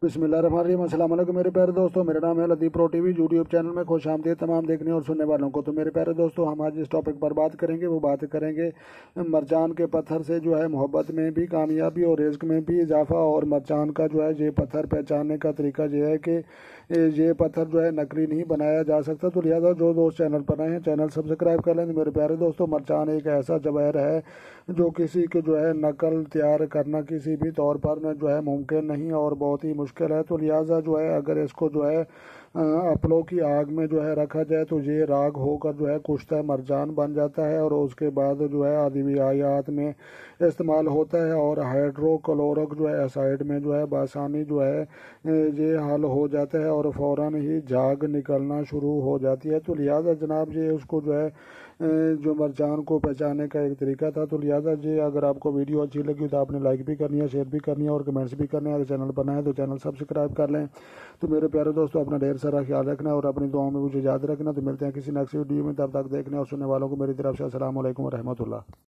بسم اللہ الرحمن الرحیم۔ السلام علیکم میرے پیارے دوستوں، میرا نام ہے لطیف پرو ٹی وی یوٹیوب چینل میں خوش آمدید تمام دیکھنے اور سننے والوں کو۔ تو میرے پیارے دوستوں، ہم آج جس ٹاپک پر بات کریں گے وہ بات کریں گے مرجان کے پتھر سے جو ہے محبت میں بھی کامیابی اور رزق میں بھی اضافہ۔ اور مرجان کا جو ہے یہ پتھر پہچاننے کا طریقہ یہ ہے کہ یہ پتھر جو ہے نقلی نہیں بنایا جا سکتا، تو لہٰذا جو دوست چینل پر آئے ہیں چینل سبسکرائب کر لیں۔ تو میرے پیارے دوستوں، مرجان ایک ایسا جواہر ہے جو کسی کے جو ہے نقل تیار کرنا کسی بھی طور پر جو ہے ممکن نہیں اور بہت ہی مشکل ہے۔ تو لہٰذا جو ہے اگر اس کو جو ہے اپلوں کی آگ میں جو ہے رکھا جائے تو یہ راگ ہو کر جو ہے کشتہ مرجان بن جاتا ہے، اور اس کے بعد جو ہے ادویات میں استعمال ہوتا ہے، اور ہائیڈرو کلورک جو ہے ایسائڈ میں جو ہے بآسانی جو ہے یہ حل ہو جاتا ہے اور فوراً ہی جھاگ نکلنا شروع ہو جاتی ہے۔ تو لہٰذا جناب یہ اس کو جو ہے جو مرجان کو پہچانے کا ایک طریقہ تھا۔ تو لہٰذا یہ اگر آپ کو ویڈیو اچھی لگی تو آپ نے لائک بھی کرنی ہے، شیئر بھی کرنی ہے اور کمنٹس بھی کرنے ہیں۔ اگر چینل پر نئے ہیں تو چینل سبسکرائب کر لیں۔ تو میرے پیارے دوستوں، اپنا ڈھیر سارا خیال رکھنا اور اپنی دعاؤں میں مجھے یاد رکھنا۔ تو ملتے ہیں کسی نیکسٹ ویڈیو میں، تب تک دیکھنے اور سننے والوں کو میری طرف سے السلام علیکم ورحمۃ اللہ۔